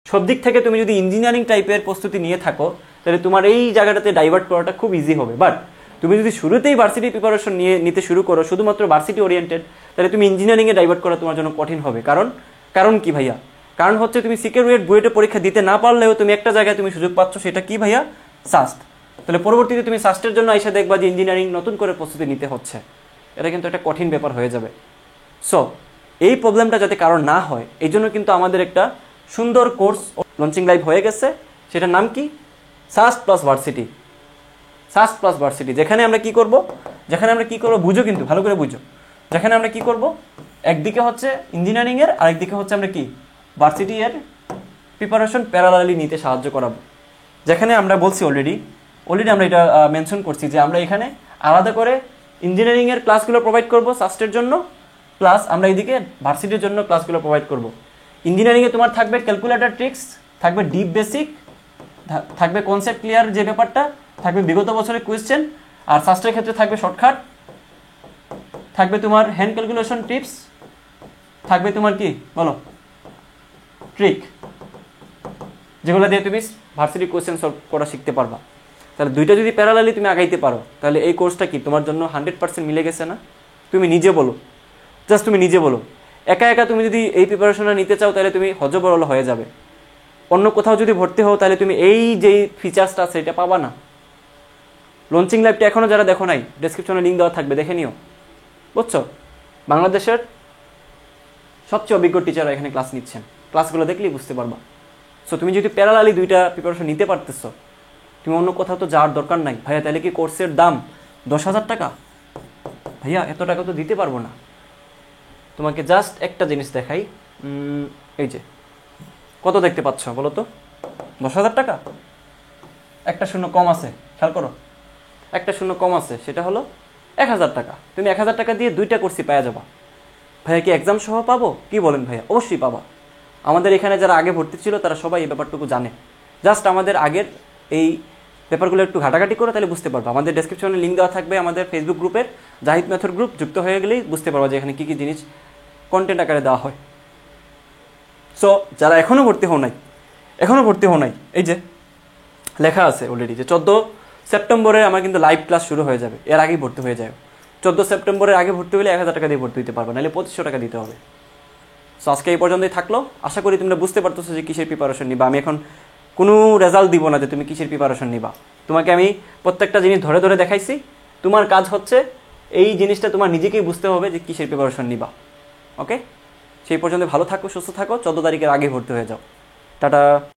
সব দিক থেকে তুমি যদি ইঞ্জিনিয়ারিং টাইপের প্রস্তুতি নিয়ে থাকো তাহলে তোমার এই জায়গাটাতে ডাইভার্ট করাটা খুব ইজি হবে। বাট তুমি যদি শুরুতেই ভার্সিটি প্রিপারেশন নিতে শুরু করো শুধুমাত্র ভার্সিটি ওরিয়েন্টেড, তাহলে তুমি ইঞ্জিনিয়ারিংয়ে ডাইভার্ট করা তোমার জন্য কঠিন হবে। কারণ কি ভাইয়া? কারণ হচ্ছে তুমি সিকিউরিটি বুয়েটে পরীক্ষা দিতে না পারলেও তুমি একটা জায়গায় তুমি সুযোগ পাচ্ছ, সেটা কি ভাইয়া? সাস্ট। তাহলে পরবর্তীতে তুমি সাস্টের জন্য এসে দেখবা যে ইঞ্জিনিয়ারিং নতুন করে প্রস্তুতি নিতে হচ্ছে, এটা কিন্তু একটা কঠিন ব্যাপার হয়ে যাবে। সো এই প্রবলেমটা যাতে কারণ না হয় এই জন্য কিন্তু আমাদের একটা সুন্দর কোর্স লঞ্চিং লাইভ হয়ে গেছে, সেটার নাম কি? SUST plus varsity. SUST plus varsity, যেখানে আমরা কি করব বুঝো, কিন্তু ভালো করে বুঝো। যেখানে আমরা কি করব, একদিকে হচ্ছে ইঞ্জিনিয়ারিংয়ের আরেকদিকে হচ্ছে আমরা কি ভার্সিটি এর প্রিপারেশন প্যারালালি নিতে সাহায্য করাবো। যেখানে আমরা বলছি অলরেডি আমরা এটা মেনশন করছি যে আমরা এখানে আলাদা করে ইঞ্জিনিয়ারিংয়ের ক্লাসগুলো প্রোভাইড করব সাস্টের জন্য, প্লাস আমরা এইদিকে ভার্সিটির জন্য ক্লাসগুলো প্রোভাইড করব। ইঞ্জিনিয়ারিংয়ে তোমার থাকবে ক্যালকুলেটর ট্রিক্স, থাকবে ডিপ বেসিক, থাকবে কনসেপ্ট ক্লিয়ার যে ব্যাপারটা, থাকবে বিগত বছরের কোয়েশ্চেন, আর সাস্টের ক্ষেত্রে থাকবে শর্টকাট, থাকবে তোমার হ্যান্ড ক্যালকুলেশন টিপস, থাকবে তোমার কি বলো ট্রিক, যেগুলো দিয়ে তুমি ভার্সিটি কোয়েশ্চেন সলভ করা শিখতে পারবা। তাহলে দুইটা যদি প্যারালালি তুমি আগাইতে পারো তাহলে এই কোর্সটা কি তোমার জন্য 100% মিলে গেছে না? তুমি নিজে বলো, জাস্ট তুমি নিজে বলো। একা একা তুমি যদি এই প্রিপারেশনটা নিতে চাও তাহলে তুমি হজবরল হয়ে যাবে। অন্য কোথাও যদি ভর্তি হও তাহলে তুমি এই যে ফিচার্সটা আছে এটা পাবা না। লঞ্চিং লাইভটা এখনও যারা দেখো নাই, ডেসক্রিপশনে লিঙ্ক দেওয়া থাকবে, দেখে নিও, বুঝছো? বাংলাদেশের সবচেয়ে অভিজ্ঞ টিচাররা এখানে ক্লাস নিচ্ছেন, ক্লাসগুলো দেখলেই বুঝতে পারবা। সো তুমি যদি প্যারালালি দুইটা প্রিপারেশন নিতে পারতেছো, তুমি অন্য কোথাও তো যাওয়ার দরকার নাই। ভাইয়া তাহলে কি কোর্সের দাম 10,000 টাকা? ভাইয়া এত টাকা তো দিতে পারবো না। তোমাকে জাস্ট একটা জিনিস দেখাই, এই যে কত দেখতে পাচ্ছ বলো তো? 10,000 টাকা। একটা শূন্য কম আছে, খেয়াল করো, একটা শূন্য কম আছে, সেটা হলো 1,000 টাকা। তুমি 1,000 টাকা দিয়ে দুইটা কোর্সই পাওয়া যাবা। ভাইয়া কি এক্সাম সহ পাবো? কি বলেন ভাইয়া? অবশ্যই পাবা। আমাদের এখানে যারা আগে ভর্তি ছিল তারা সবাই এই ব্যাপারটুকু জানে। জাস্ট আমাদের আগের এই ব্যাপারগুলো একটু ঘাটাঘাটি করে তাহলে বুঝতে পারবো। আমাদের ডেসক্রিপশনে লিঙ্ক দেওয়া থাকবে আমাদের ফেসবুক গ্রুপের, জাহিদ মেথড গ্রুপ, যুক্ত হয়ে গেলেই বুঝতে পারবো যে এখানে কী কী জিনিস কন্টেন্ট আকারে দেওয়া হয়। সো যারা এখনও ভর্তি হও নাই, এই যে লেখা আছে অলরেডি যে 14 সেপ্টেম্বরে আমার কিন্তু লাইভ ক্লাস শুরু হয়ে যাবে, এর আগেই ভর্তি হয়ে যায়। 14 সেপ্টেম্বরের আগে ভর্তি হলে 1,000 টাকা দিয়ে ভর্তি হতে পারবে, নাহলে 2,500 টাকা দিতে হবে। সো আজকে এই পর্যন্তই থাকলো। আশা করি তোমরা বুঝতে পারতেছো যে কিসের প্রিপারেশন নিবা। আমি এখন কোনো রেজাল্ট দিব না যে তুমি কিসের প্রিপারেশন নিবা। তোমাকে আমি প্রত্যেকটা জিনিস ধরে ধরে দেখাইছি। তোমার কাজ হচ্ছে এই জিনিসটা তোমার নিজেকেই বুঝতে হবে যে কিসের প্রিপারেশন নিবা। ওকে, সেই পর্যন্ত ভালো থাকো, সুস্থ থাকো, 14 তারিখের আগে ভর্তি হয়ে যাও। টাটা।